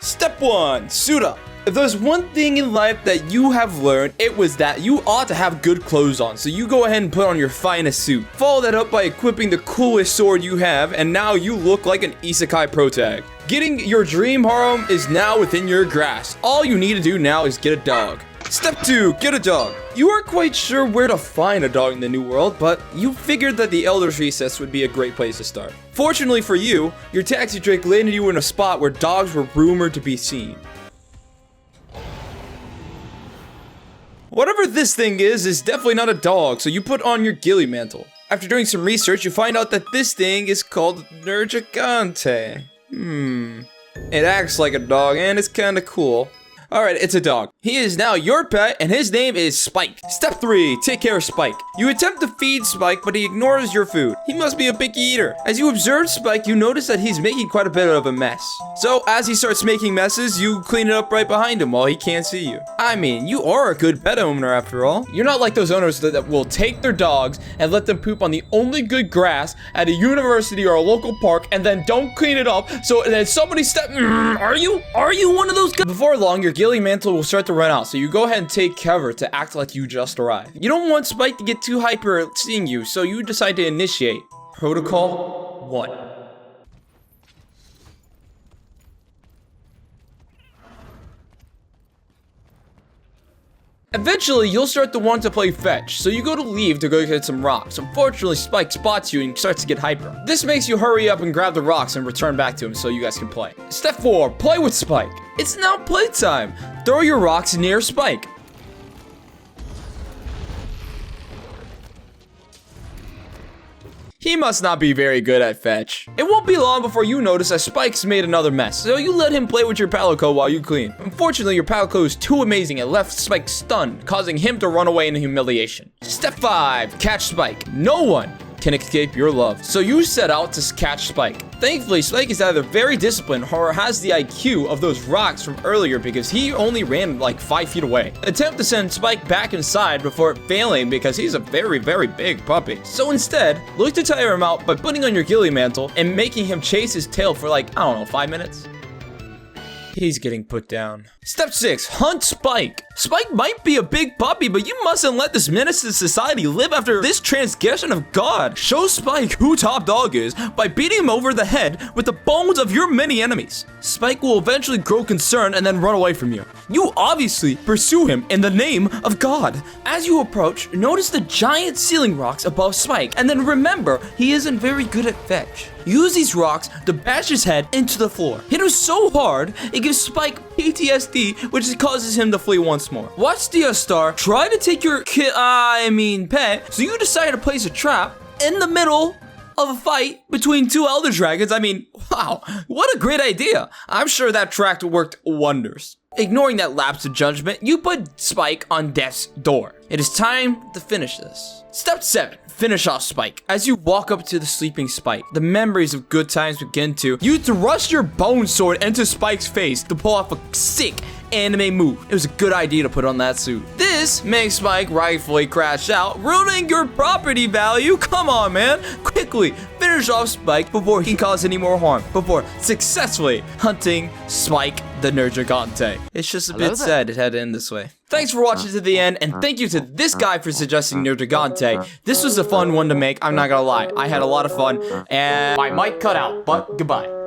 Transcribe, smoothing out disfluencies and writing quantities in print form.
Step 1. Suit up. If there's one thing in life that you have learned, it was that you ought to have good clothes on. So you go ahead and put on your finest suit. Follow that up by equipping the coolest sword you have, and now you look like an isekai protag. Getting your dream harem is now within your grasp. All you need to do now is get a dog. Step 2. Get a dog. You aren't quite sure where to find a dog in the new world, but you figured that the Elder's Recess would be a great place to start. Fortunately for you, your taxi trick landed you in a spot where dogs were rumored to be seen. Whatever this thing is definitely not a dog, so you put on your ghillie mantle. After doing some research, you find out that this thing is called Nergigante. It acts like a dog, and it's kinda cool. Alright, it's a dog. He is now your pet, and his name is Spike. Step 3. Take care of Spike. You attempt to feed Spike, but he ignores your food. He must be a picky eater. As you observe Spike, you notice that he's making quite a bit of a mess. So, as he starts making messes, you clean it up right behind him while he can't see you. I mean, you are a good pet owner after all. You're not like those owners that will take their dogs and let them poop on the only good grass at a university or a local park and then don't clean it up, so then somebody Are you one of those guys? Before long, your ghillie mantle will start to run out, so you go ahead and take cover to act like you just arrived. You don't want Spike to get too hyper at seeing you, so you decide to initiate Protocol 1. Eventually, you'll start to want to play fetch, so you go to leave to go get some rocks. Unfortunately, Spike spots you and starts to get hyper. This makes you hurry up and grab the rocks and return back to him so you guys can play. Step 4. Play with Spike. It's now playtime. Throw your rocks near Spike. He must not be very good at fetch. It won't be long before you notice that Spike's made another mess, so you let him play with your Palico while you clean. Unfortunately, your Palico is too amazing and left Spike stunned, causing him to run away in humiliation. Step 5. Catch Spike. No one can escape your love, so you set out to catch Spike. Thankfully, Spike is either very disciplined or has the IQ of those rocks from earlier because he only ran like 5 feet away. Attempt to send Spike back inside before failing because he's a very, very big puppy. So instead, look to tire him out by putting on your ghillie mantle and making him chase his tail for like, I don't know, 5 minutes. He's getting put down. Step 6. Hunt Spike. Spike might be a big puppy, but you mustn't let this menace to society live after this transgression of God. Show Spike who top dog is by beating him over the head with the bones of your many enemies. Spike will eventually grow concerned and then run away from you. You obviously pursue him in the name of God. As you approach, notice the giant ceiling rocks above Spike, and then remember, he isn't very good at fetch. Use these rocks to bash his head into the floor. Hit him so hard, it gives Spike PTSD, which causes him to flee once more. Watch the star try to take your pet, so you decide to place a trap in the middle of a fight between two elder dragons. I mean, wow, what a great idea. I'm sure that track worked wonders. Ignoring that lapse of judgment, you put Spike on death's door. It is time to finish this. Step 7. Finish off Spike. As you walk up to the sleeping Spike, the memories of good times begin to. You thrust your bone sword into Spike's face to pull off a sick anime move. It was a good idea to put on that suit. This makes Spike rightfully crash out, ruining your property value. Come on, man. Quickly finish off Spike before he causes any more harm, before successfully hunting Spike the Nergigante. It's just a bit sad it had to end this way. Thanks for watching to the end, and thank you to this guy for suggesting Nergigante. This was a fun one to make, I'm not gonna lie. I had a lot of fun, and my mic cut out, but goodbye.